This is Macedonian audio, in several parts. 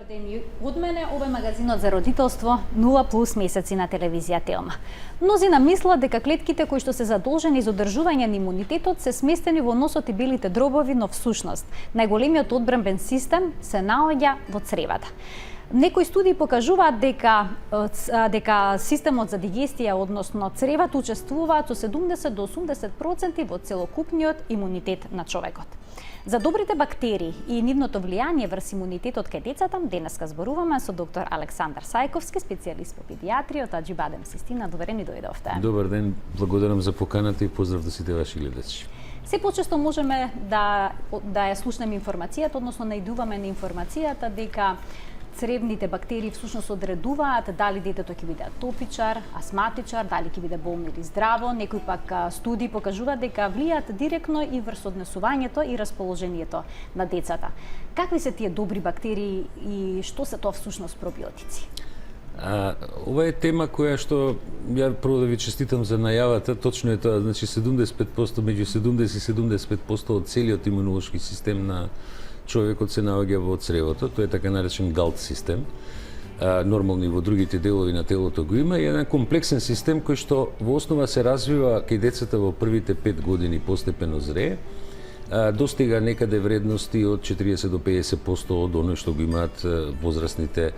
ден, од мене ова е магазинот за родителство 0+ месеци на телевизија Телма. Мнозина мислат дека клетките кои што се задолжени за одржување на имунитетот се сместени во носот и белите дробови, но всушност најголемиот одбранбен систем се наоѓа во цревата. Некои студии покажуваат дека системот за дигестија, односно цревата, учествуваат со 70 до 80% во целокупниот имунитет на човекот. За добрите бактерии и нивното влијание врз имунитетот кај децата, денеска зборуваме со доктор Александар Сајковски, специјалист по педиатрија од Аџибадем Систина. Добре ни дојдовте. Добар ден, благодарам за поканата и поздрав до сите ваши гледачи. Се почесто можеме да ја слушнеме информацијата, односно најдуваме на информацијата дека цревните бактерии всушност одредуваат дали детето ќе биде атопичар, астматичар, дали ќе биде болно или здраво. Некои пак студии покажуваат дека влијаат директно и врз однесувањето и расположението на децата. Какви се тие добри бактерии и што се тоа всушност пробиотици? Ова е тема која што ја прво да ви честитам за најавата. Точно е тоа, значи 75%, меѓу 70 и 75% од целиот имунолошки систем на човекот се наоѓа во цревото, тоа е така наречен галт систем. Нормално и во другите делови на телото го има, и еден комплексен систем кој што во основа се развива кај децата во првите 5 години, постепено зрее, достига некаде вредности од 40 до 50% од оној што го имаат возрастните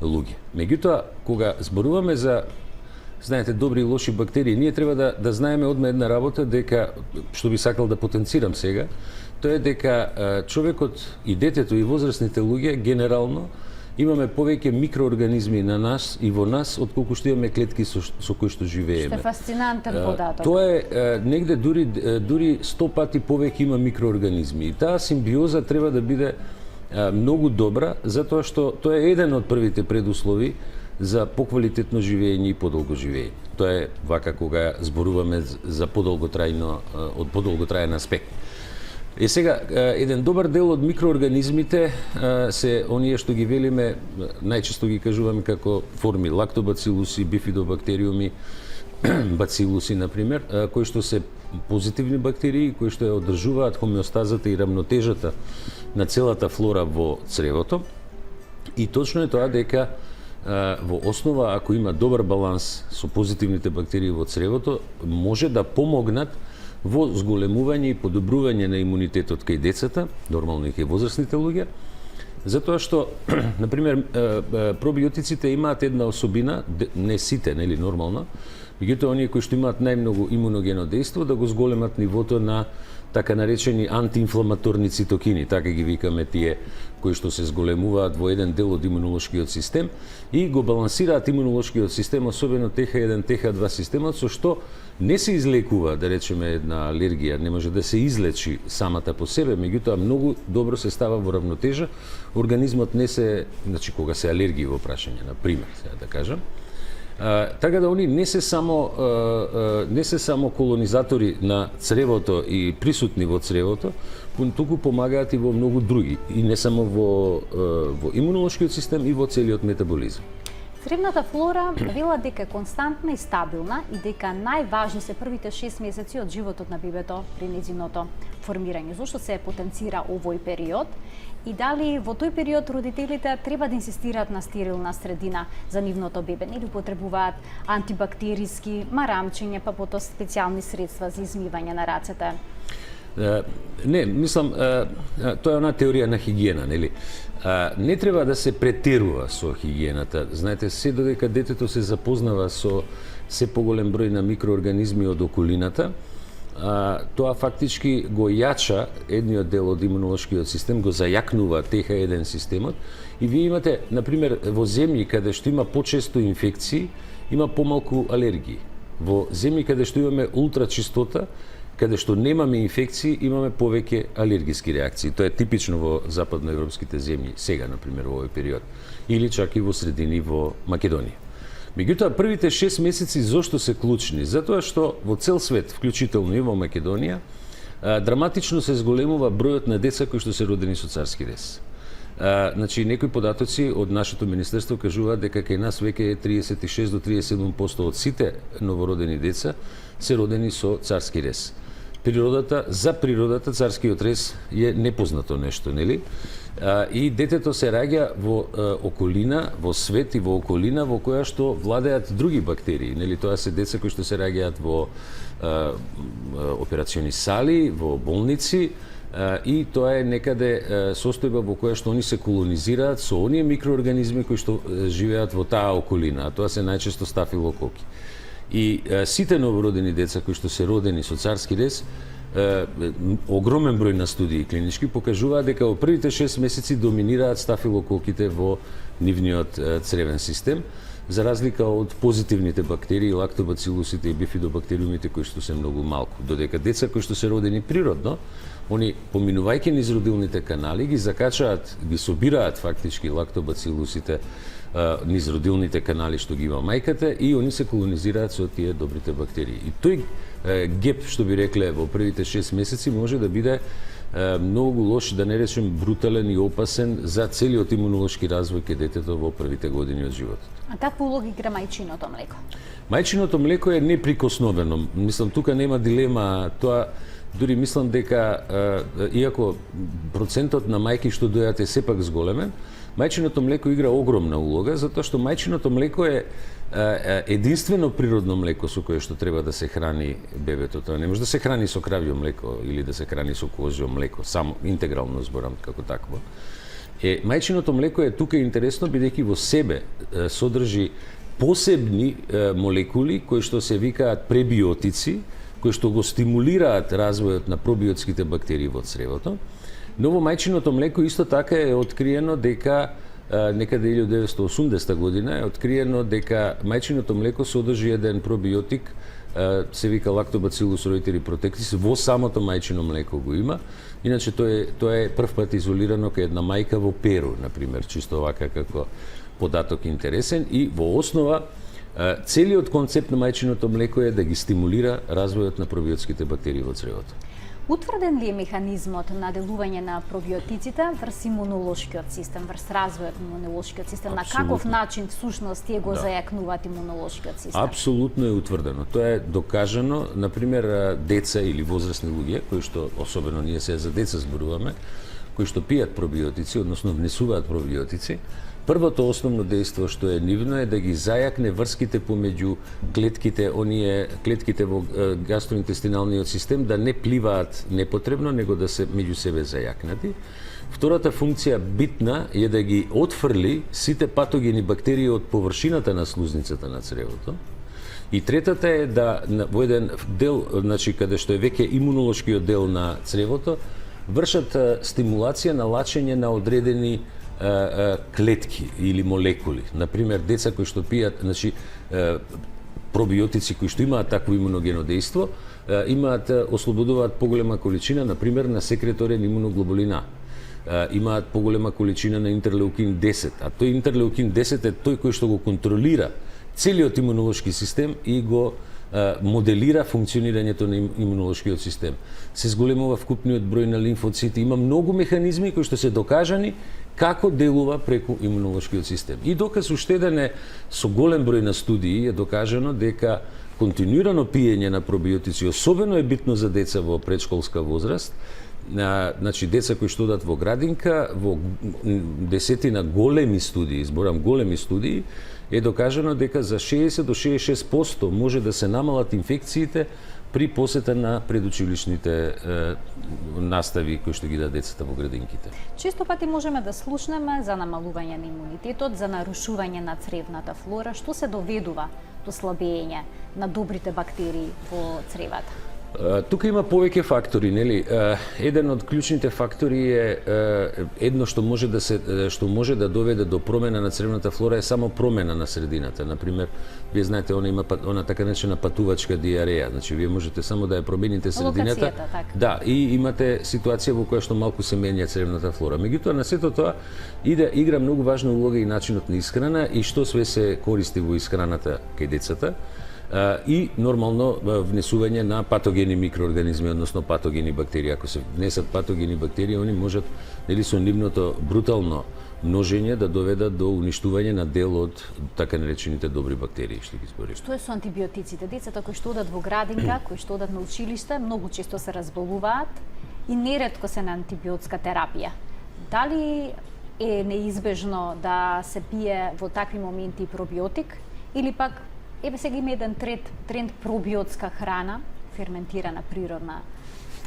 луѓе. Меѓутоа, кога зборуваме за, знаете, добри и лоши бактерии, ние треба да знаеме одма една работа, дека, што би сакал да потенцирам сега, тоа е дека човекот и детето и возрастните луѓе генерално имаме повеќе микроорганизми на нас и во нас отколку што имаме клетки со кои што живееме. Што е фасцинантен податок. Тоа е негде дури 100 пати повеќе има микроорганизми. И таа симбиоза треба да биде многу добра, затоа што тоа е еден од првите предуслови за поквалитетно живење и подолго живење. Тоа е вака кога зборуваме за од подолготраен аспект. И сега, еден добар дел од микроорганизмите се оние што ги велиме, најчесто ги кажуваме како форми лактобацилуси, бифидобактериуми, бацилуси, например, кои што се позитивни бактерии, кои што ја одржуваат хомеостазата и рамнотежата на целата флора во цревото. И точно е тоа дека во основа, ако има добар баланс со позитивните бактерии во цревото, може да помогнат во зголемување и подобрување на имунитетот кај децата, нормално и кај возрастните луѓе, затоа што, например, пробиотиците имаат една особина, не сите, нели, нормално, меѓутоа оние кои што имаат најмногу имуногено дејство, да го зголемат нивото на така наречени антиинфламаторни цитокини, така ги викаме тие кои што се зголемуваат во еден дел од имунолошкиот систем и го балансираат имунолошкиот систем, особено ТH1, ТH2 системот, со што не се излекува, да речеме, една алергија, не може да се излечи самата по себе, меѓутоа многу добро се става во равнотежа, организмот не се, значи кога се алергии во прашање, на пример, сега да кажам. Така да они не се само колонизатори на цревото и присутни во цревото, туку помагаат и во многу други, и не само во имунолошкиот систем, и во целиот метаболизам. Цревната флора вела дека е константна и стабилна и дека најважни се првите 6 месеци од животот на бебето при нејзиното формирање. Зошто се потенцира овој период и дали во тој период родителите треба да инсистираат на стерилна средина за нивното бебе, или потребуваат антибактериски марамчиња, па потоа специјални средства за измивање на рацете? Не, мислам, тоа е она теорија на хигиена, нели? Не треба да се претерува со хигиената. Знаете, се додека детето се запознава со се поголем број на микроорганизми од околината, тоа фактички го јача едниот дел од имунолошкиот систем, го зајакнува ТH1 системот, и вие имате, например, во земји каде што има почесто инфекции, има помалку алергии. Во земји каде што имаме ултрачистота, каде што немаме инфекции, имаме повеќе алергиски реакции. Тоа е типично во западноевропските земји, сега, например, во овој период. Или чак и во средини во Македонија. Меѓутоа, првите 6 месеци зошто се клучни? Затоа што во цел свет, вклучително и во Македонија, драматично се зголемува бројот на деца кои што се родени со царски рез. Значи, некои податоци од нашето министерство кажуваат дека кај нас веќе 36 до 37% од сите новородени деца се родени со царски рез. За природата царскиот рез е непознато нешто, нели? и детето се раѓа во околина, во свет и во околина во која што владеат други бактерии. Нели, тоа се деца кои што се раѓаат во операциони сали, во болници, и тоа е некаде состојба во која што они се колонизираат со оние микроорганизми кои што живеат во таа околина, а тоа се најчесто стафилококи. И сите новородени деца кои што се родени со царски рез, огромен број на студии клинички покажуваат дека во првите 6 месеци доминираат стафилококите во нивниот цревен систем, за разлика од позитивните бактерии, лактобацилусите и бифидобактериумите кои што се многу малку. Додека деца кои што се родени природно, они поминувајќи низ родилните канали ги закачаат, ги собираат фактички лактобацилусите низ родилните канали што ги има мајката и они се колонизираат со тие добрите бактерии. И тој геп, што би рекле, во првите 6 месеци може да биде многу лош, да не речем брутален и опасен за целиот имунолошки развој кај детето во првите години од животот. А каква улога игра мајчиното млеко? Мајчиното млеко е неприкосновено. Мислам, тука нема дилема. Тоа дури мислам дека, иако процентот на мајки што дојат е сепак зголемен, мајчиното млеко игра огромна улога, затоа што мајчиното млеко е единствено природно млеко со кое што треба да се храни бебето. Тоа не може да се храни со кравјо млеко или да се храни со козјо млеко, само интегрално зборам како такво. Мајчиното млеко е тука интересно бидејќи во себе содржи посебни молекули кои што се викаат пребиотици, кои што го стимулираат развојот на пробиотските бактерии во цревото. Но во мајчиното млеко исто така е откриено дека некаде 1980 година е откриено дека мајчиното млеко содржи еден пробиотик, се вика Lactobacillus reuteri protectis, во самото мајчино млеко го има. Иначе тоа е прв пат изолирано кај една мајка во Перу, например, чисто овака како податок интересен, и во основа целиот концепт на мајчиното млеко е да ги стимулира развојот на пробиотските бактерии во цревото. Утврден ли е механизмот на делување на пробиотиците врз имунолошкиот систем, врз развојот на имунолошкиот систем? Апсолутно. На каков начин всушност тие го зајакнуваат имунолошкиот систем? Апсолутно е утврдено. Тоа е докажано, например, деца или возрастни луѓе, кои што, особено ние се за деца зборуваме, кои што пијат пробиотици, односно внесуваат пробиотици, првото основно дејство што е нивно е да ги зајакне врските помеѓу клетките во гастроинтестиналниот систем, да не пливаат непотребно, него да се меѓу себе зајакнати. Втората функција битна е да ги отфрли сите патогени бактерии од површината на слузницата на цревото. И третата е да во еден дел, значи каде што е веќе имунолошкиот дел на цревото, вршат стимулација на лачење на одредени клетки или молекули. Например, деца кои што пијат, значи пробиотици кои што имаат такво имуногено дејство, ослободуваат поголема количина, например, на секреторен имуноглобулина. Имаат поголема количина на интерлеукин 10, а тој интерлеукин 10 е тој кој што го контролира целиот имунолошки систем и го моделира функционирањето на имунолошкиот систем. Се зголемува вкупниот број на лимфоцити, има многу механизми кои што се докажани како делува преку имунолошкиот систем. И доказ уштеден е со голем број на студии е докажано дека континуирано пиење на пробиотици, особено е битно за деца во предшколска возраст, значи деца кои што одат во градинка, во десетина големи студии, зборам големи студии, е докажано дека за 60 до 66% може да се намалат инфекциите при посета на предучилишните настави кои што ги дадат децата во градинките. Често пати можеме да слушнеме за намалување на имунитетот, за нарушување на цревната флора, што се доведува до слабење на добрите бактерии во цревата. Тука има повеќе фактори, нели? Еден од клучните фактори е едно што може да доведе до промена на цревната флора е само промена на средината. Например, вие знаете, она така наречена патувачка диареја. Значи вие можете само да ја промените средината. Да, и имате ситуација во која што малку се менја цревната флора. Меѓутоа на сето тоа игра многу важна улога и начинот на исхрана и што све се користи во исхраната кај децата. И нормално внесување на патогени микроорганизми, односно патогени бактерии. Ако се внесат патогени бактерии, они можат, нели, со нивното брутално множење да доведат до уништување на дел од така наречените добри бактерии, што ги зборим. Што е со антибиотиците? Децата кои што одат во градинка, кои што одат на училиште, многу често се разболуваат и неретко се на антибиотска терапија. Дали е неизбежно да се пие во такви моменти пробиотик или пак еве сега има еден тренд пробиотска храна, ферментирана природна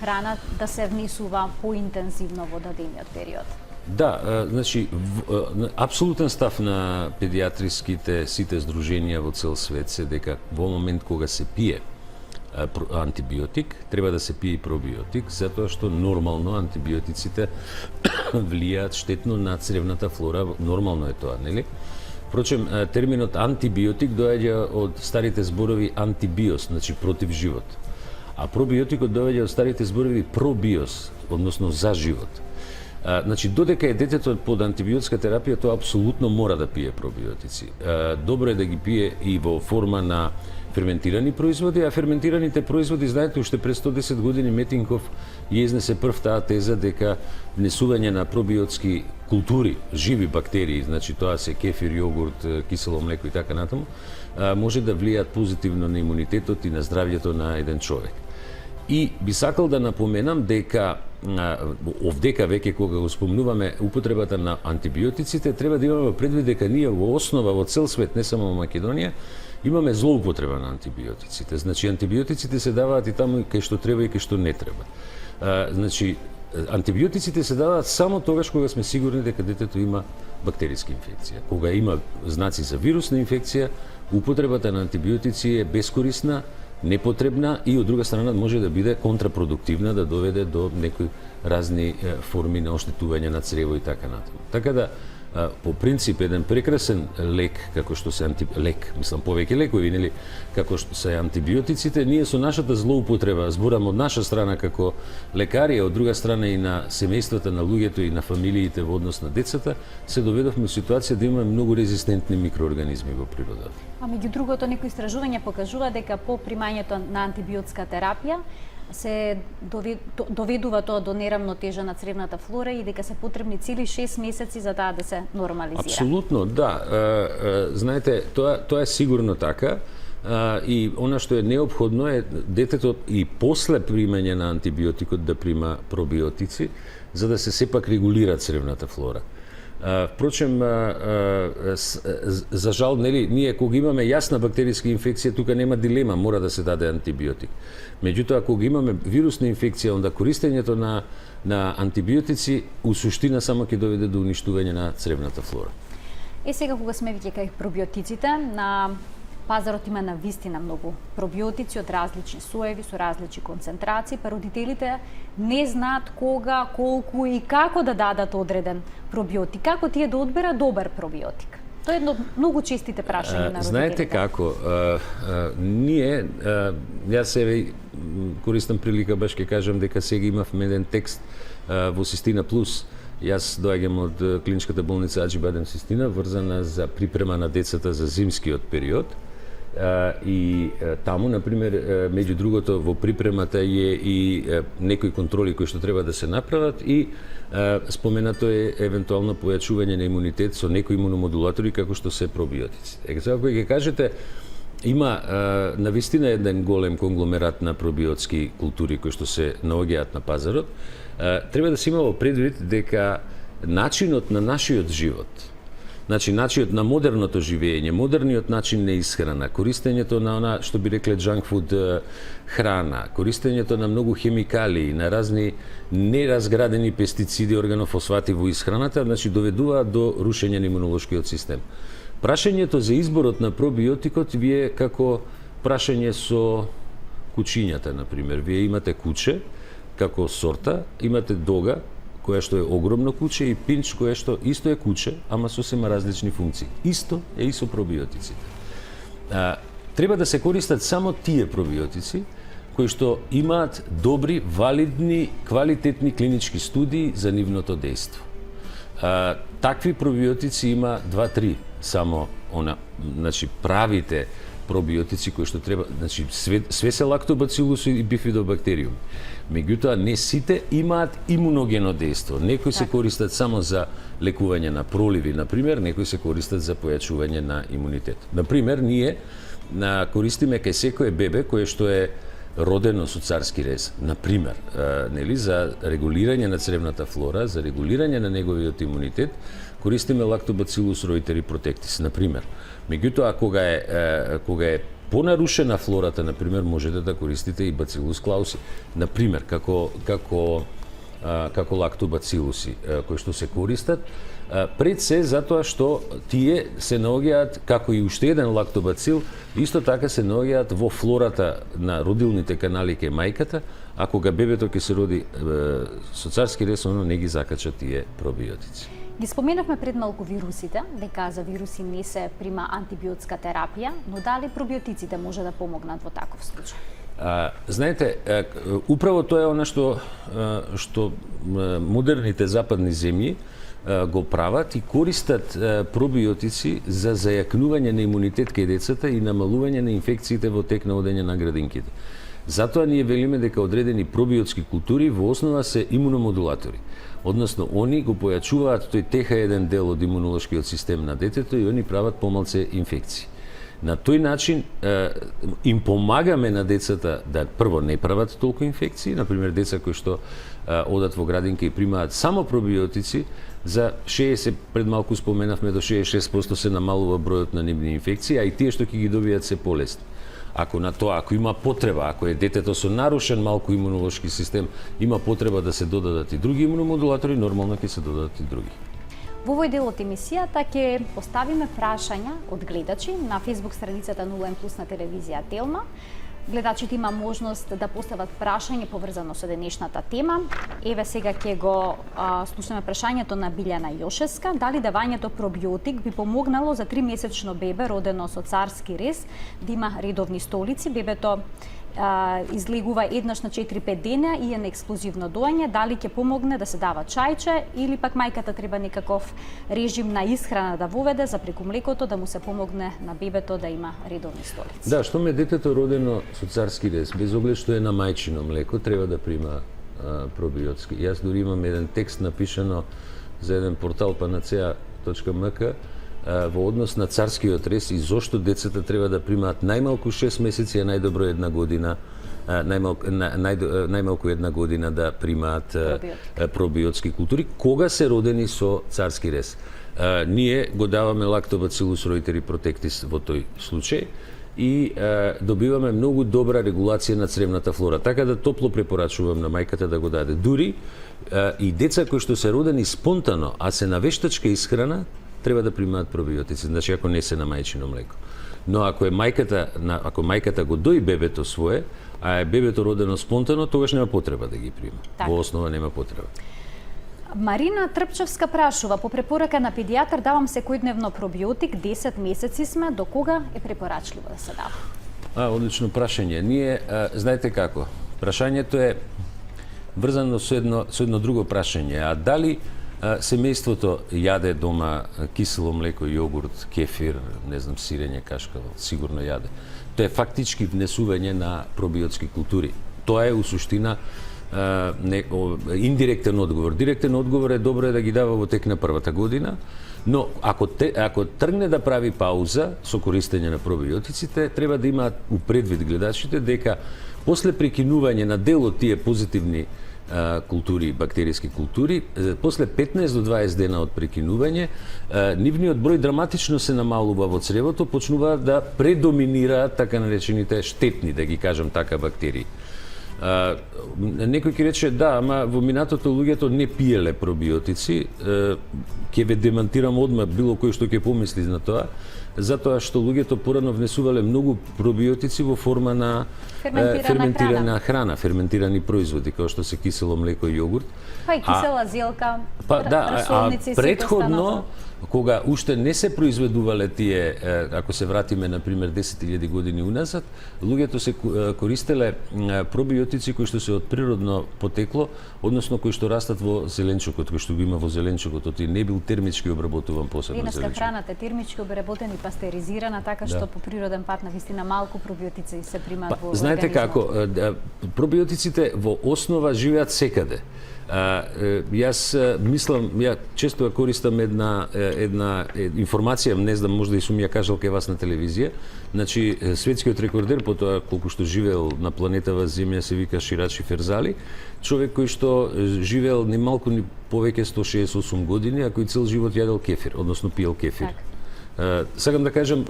храна да се внесува поинтензивно во дадениот период? Да, значи апсолутен став на педиатриските сите здруженија во цел свет се дека во момент кога се пие антибиотик, треба да се пие и пробиотик, затоа што нормално антибиотиците влијаат штетно на цревната флора, нормално е тоа, нели? Впрочем, терминот антибиотик доаѓа од старите зборови антибиос, значи против живот. А пробиотикот доаѓа од старите зборови пробиос, односно за живот. Значи, додека е детето под антибиотска терапија, тоа апсолутно мора да пие пробиотици. Добро е да ги пие и во форма на ферментирани производи, а ферментираните производи, знаете, уште пред 110 години Метинков ја изнесе прв таа теза дека внесување на пробиотски култури, живи бактерии, значи тоа се кефир, јогурт, кисело млеко и така натаму, може да влијаат позитивно на имунитетот и на здравјето на еден човек. И би сакал да напоменам дека овдека веќе кога го спомнуваме употребата на антибиотиците, треба да имаме предвид дека ние во основа во цел свет, не само во Македонија, имаме злоупотреба на антибиотиците. Значи антибиотиците се даваат и таму кај што треба и кај што не треба. Значи антибиотиците се даваат само тогаш кога сме сигурни дека детето има бактериска инфекција. Кога има знаци за вирусна инфекција, употребата на антибиотици е бескорисна, непотребна и од друга страна може да биде контрапродуктивна, да доведе до некои разни форми на оштетување на црево и така натаму. Така да по принцип еден прекрасен лек како што се повеќе лекови, нели, како што се антибиотиците, ние со нашата злоупотреба, зборам од наша страна како лекари, од друга страна и на семејствата на луѓето и на фамилиите во однос на децата, се доведовме во ситуација да имаме многу резистентни микроорганизми во природата. А меѓу другото, некои истражувања покажува дека по примањето на антибиотска терапија се доведува тоа до неравнотежа на цревната флора и дека се потребни цели 6 месеци за таа да се нормализира. Апсолутно, да. Знаете, тоа е сигурно така. И она што е неопходно е детето и после примање на антибиотикот да прима пробиотици, за да се сепак регулира цревната флора. Впрочем, за жал, нели, ние кога имаме јасна бактериска инфекција, тука нема дилема, мора да се даде антибиотик. Меѓутоа, кога имаме вирусна инфекција, онда користењето на антибиотици у суштина само ќе доведе до уништување на цревната флора. Сега кога сме веќе кај пробиотиците, на пазарот има навистина многу пробиотици од различни соеви, со различни концентрации, па родителите не знаат кога, колку и како да дадат одреден пробиотик. Како тие да одберат добар пробиотик? Тоа е едно од многу честите прашања на родителите. Знаете како, јас себе користам прилика, баш ќе кажам дека сега имавме еден текст во Систина Плюс. Јас доаѓам од клиничката болница Аџи Бадем Систина, врзана за припрема на децата за зимскиот период. И таму, например, меѓу другото, во припремата е и некои контроли кои што треба да се направат и споменато е евентуално појачување на имунитет со некои имуномодулатори како што се пробиотиците. Сега кога ќе кажете, има навистина еден голем конгломерат на пробиотски култури кои што се наоѓаат на пазарот, треба да се има во предвид дека начинот на нашиот живот, значи начинот на модерното живење, модерниот начин на исхрана, користењето на она што би рекле junk food храна, користењето на многу хемикали, на разни неразградени пестициди, органофосфати во исхраната, значи доведуваат до рушење на имунолошкиот систем. Прашањето за изборот на пробиотикот ви е како прашање со кучињата, например. Вие имате куче како сорта, имате дога која што е огромно куче и пинч која што исто е куче, ама сосема различни функции. Исто е и со пробиотиците. Треба да се користат само тие пробиотици кои што имаат добри, валидни, квалитетни клинички студии за нивното дејство. Такви пробиотици има 2-3 само значи правите пробиотици кои што треба, значи све се лактобацилус и бифидобактериум. Меѓутоа не сите имаат имуногено дејство. Некои се користат само за лекување на проливи, например, некои се користат за појачување на имунитет. Например, ние користиме кај секое бебе кое што е родено со царски рез, на пример, нели, за регулирање на цревната флора, за регулирање на неговиот имунитет, користиме Lactobacillus reuteri protectis, на пример. Меѓутоа, кога е понарушена флората, на пример, можете да користите и Bacillus clausi, на пример, како лактобацилуси кои што се користат, пред се затоа што тие се наоѓаат, како и уште еден лактобацил, исто така се наоѓаат во флората на родилните канали кај мајката, а кога бебето ќе се роди со царски рез, оно не ги закача тие пробиотици. Ги споменавме пред малку вирусите, дека за вируси не се прима антибиотска терапија, но дали пробиотиците може да помогнат во таков случај? Знаете, управо тоа е она што модерните западни земји го прават и користат пробиотици за зајакнување на имунитет кај децата и намалување на инфекциите во тек на одење на градинките. Затоа ние велиме дека одредени пробиотски култури во основа се имуномодулатори. Односно, они го појачуваат тој ТХ1 дел од имунолошкиот систем на детето и они прават помалце инфекции. На тој начин им помагаме на децата да прво не прават толку инфекции, например деца кои што одат во градинка и примаат само пробиотици, за 60, пред малку споменавме, до 66% се намалува бројот на нивни инфекции, а и тие што ќе ги добијат се полесни. Ако има потреба, ако е детето со нарушен малку имунолошки систем, има потреба да се додадат и други имуномодулатори, нормално ќе се додадат и други. Во овој дел од емисијата ќе поставиме прашања од гледачи на Facebook страницата 0N+ на телевизија Телма. Гледачите има можност да постават прашање поврзано со денешната тема. Еве сега ќе го слушаме прашањето на Билјана Јошеска. Дали давањето пробиотик би помогнало за 3-месечно бебе родено со царски рез да има редовни столици? Бебето излегува еднаш на 4-5 дена и е на ексклузивно доање, дали ќе помогне да се дава чајче или пак мајката треба некаков режим на исхрана да воведе за преку млекото да му се помогне на бебето да има редовни столици? Да, што ме детето родено со царски рез, без оглед што е на мајчино млеко, треба да прима пробиотски. Јас дури имам еден текст напишано за еден портал panacea.mk во однос на царскиот рез и зошто децата треба да примаат најмалку 6 месеци, а најдобро една година, најмалку една година да примаат пробиотски култури, кога се родени со царски рез. Ние го даваме Lactobacillus reuteri protectis во тој случај и добиваме многу добра регулација на цревната флора. Така да топло препорачувам на мајката да го даде. Дури и деца кои што се родени спонтано, а се на вештачка исхрана, треба да примаат пробиотици, значи ако не се на мајчино млеко. Но ако мајката го дои бебето свое, а е бебето родено спонтано, тогаш нема потреба да ги прима. Так. Во основа нема потреба. Марина Трпчевска прашува, по препорака на педијатар давам секојдневно пробиотик, 10 месеци сме, до кога е препорачливо да се дава? Одлично прашање. Ние, знаете како, прашањето е врзано со едно друго прашање, а дали семејството јаде дома кисело млеко, јогурт, кефир, не знам, сирење, кашкавал, сигурно јаде. Тоа е фактички внесување на пробиотски култури. Тоа е у суштина индиректен одговор. Директен одговор е добро да ги дава во тек на првата година, но ако тргне да прави пауза со користење на пробиотиците, треба да имаат у предвид гледачите дека после прекинување на дел од тие позитивни култури, бактериски култури, после 15 до 20 дена од прекинување, нивниот број драматично се намалува во цревото, почнуваат да предоминираат така наречените штетни, да ги кажам така, бактерии. Некој ќе рече, да, ама во минатото луѓето не пиеле пробиотици, ќе ве демантирам одма било кој што ќе помисли на тоа, затоа што луѓето порано внесувале многу пробиотици во форма на ферментирана храна, ферментирани производи, како што се кисело млеко и јогурт. Па и кисела зелка, расолници, предходно, кога уште не се произведувале тие, ако се вратиме, например, 10.000 години уназад, луѓето се користеле пробиотици кои што се од природно потекло, односно кои што растат во зеленчукот, кои што го има во зеленчукот, тој не бил термички обработуван посебно зеленчук. зеленчук. Храната е термички обработена и пастеризирана, така што по природен пат на вистина малку пробиотици се примаат во знаете како, пробиотиците во основа живеат секаде. Јас мислам, ја често ја користам една една информација, не знам, можда и сум ја кажал кај вас на телевизија. Значи, светскиот рекордер по тоа колку што живеел на планетава Земја се вика Ширачи Ферзали, човек кој што живеел ни малку ни повеќе 168 години, а кој цел живот јадел кефир, односно пиел кефир. Сакам да кажам,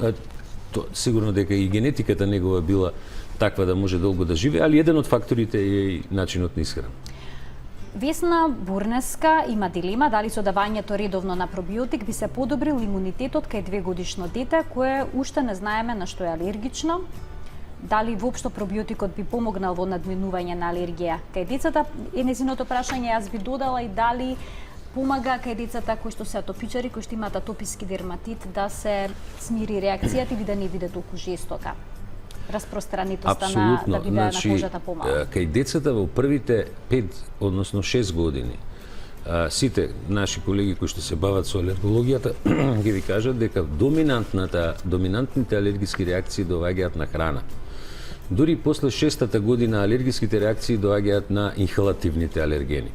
сигурно дека и генетиката негова била таква да може долго да живее, али еден од факторите е и начинот на исхрана. Весна Бурнеска има дилема дали со давањето редовно на пробиотик би се подобрил имунитетот кај 2-годишно дете кое уште не знаеме на што е алергично. Дали воопшто пробиотикот би помогнал во надминување на алергија кај децата е незиното прашање. Јас би додала и дали помага кај децата кои што се атопичари, кои што имаат атописки дерматит, да се смири реакцијата или да не биде толку жестока распространитоста да биде на кожата помала. Кај децата во првите 5, односно 6 години, сите наши колеги кои што се бават со алергологијата ги ви кажат дека доминантните алергиски реакции доаѓаат на храна. Дури после 6-та година алергиските реакции доаѓаат на инхалативните алергени.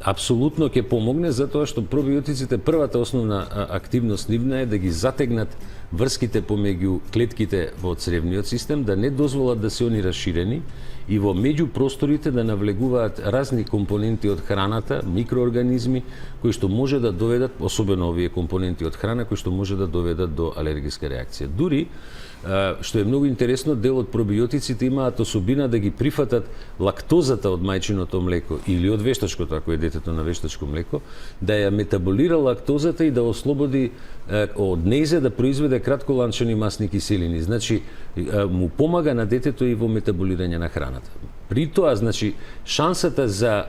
Апсолутно ќе помогне затоа што пробиотиците првата основна активност нивна е да ги затегнат врските помеѓу клетките во цревниот систем, да не дозволат да се они расширени и во меѓупросторите да навлегуваат разни компоненти од храната, микроорганизми кои што може да доведат, особено овие компоненти од храна кои што може да доведат до алергиска реакција. Дури што е многу интересно, дел од пробиотиците имаат особина да ги прифатат лактозата од мајчиното млеко или од вештачкото, ако е детето на вештачко млеко, да ја метаболира лактозата и да ослободи од нејзе да произведе кратколанчени масни киселини. Значи, му помага на детето и во метаболирање на храната. При тоа, значи, шансата за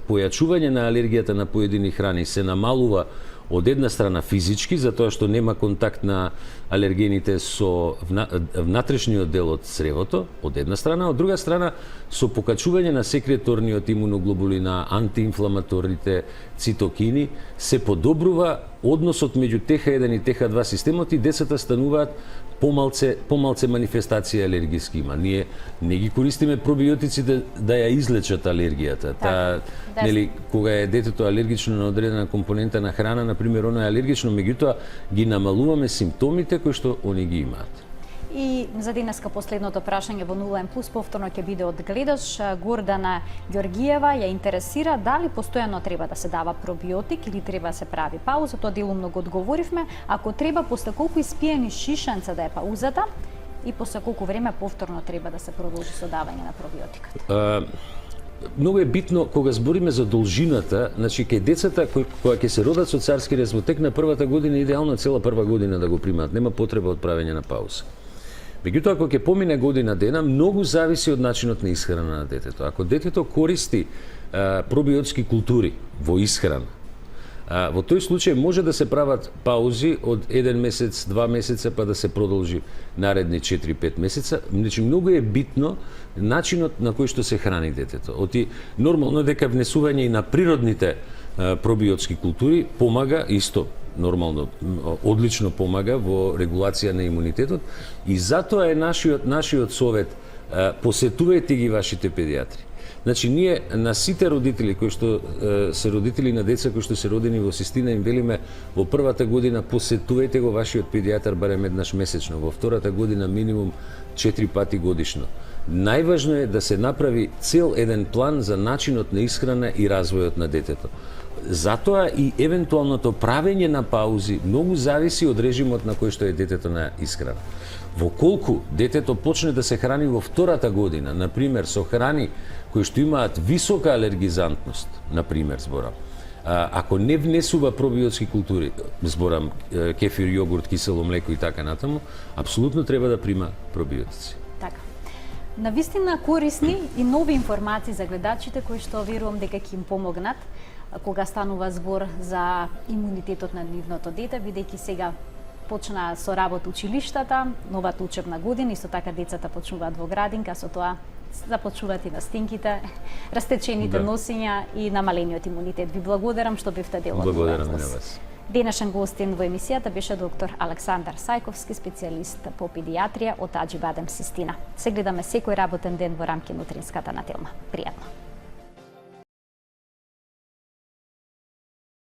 појачување на алергијата на поедини храни се намалува од една страна физички, затоа што нема контакт на алергените со внатрешниот дел од цревото, од една страна, од друга страна со покачување на секреторниот имуноглобулина, антиинфламаторните цитокини, се подобрува односот меѓу ТХ1 и ТХ2 системот и децата стануваат помалце манифестација алергиски има. Ние не ги користиме пробиотиците да ја излечат алергијата. Нели, кога е детето алергично на одредена компонента на храна, например, оно е алергично, меѓутоа ги намалуваме симптомите кои што они ги имаат. И за денеска последното прашање во 0N+, повторно ќе биде од гледаш. Гордана Ѓоргиева ја интересира дали постојано треба да се дава пробиотик или треба да се прави пауза. Тоа делумно го одговоривме. Ако треба, после колку испиени шишанца да е паузата и после колку време повторно треба да се продолжи со давање на пробиотикот? Многу е битно кога збориме за должината, значи кај децата кога ќе се родат со царски рез во тек на првата година, идеално цела прва година да го примаат, нема потреба од правење на пауза. Меѓутоа, ако ќе помине година дена, многу зависи од начинот на исхрана на детето. Ако детето користи пробиотски култури во исхрана, во тој случај може да се прават паузи од 1 месец, 2 месеца, па да се продолжи наредни 4-5 месеца. Значи, многу е битно начинот на кој што се храни детето. Оти нормално дека внесување и на природните пробиотски култури помага исто, нормално, одлично помага во регулација на имунитетот и затоа е нашиот совет, посетувајте ги вашите педиатри. Значи, ние на сите родители кои што се родители на деца кои што се родени во Систина им велиме во првата година посетувајте го вашиот педијатар барем еднаш месечно, во втората година минимум 4 пати годишно. Најважно е да се направи цел еден план за начинот на исхрана и развојот на детето. Затоа и евентуалното правење на паузи многу зависи од режимот на кој што е детето на исхрана. Во колку детето почне да се храни во втората година, например со храни кои што имаат висока алергизантност, например зборам, ако не внесува пробиотски култури, зборам кефир, јогурт, кисело млеко и така натаму, апсолутно треба да прима пробиотици. Така. Навистина корисни и нови информации за гледачите кои што верувам дека ќе им помогнат кога станува збор за имунитетот на нивното дете, бидејќи сега почна со работа училиштата, новата учебна година, исто така децата почнуваат во градинка, со тоа започнуваат и настинките, растечените носења и намалениот имунитет. Ви благодарам што бевте дел од Благодарам на вас. Денешен гостин во емисијата беше доктор Александар Сајковски, специјалист по педијатрија од Аџи Бадем Систина. Се гледаме секој работен ден во рамки на утринската на Телма. Пријатно.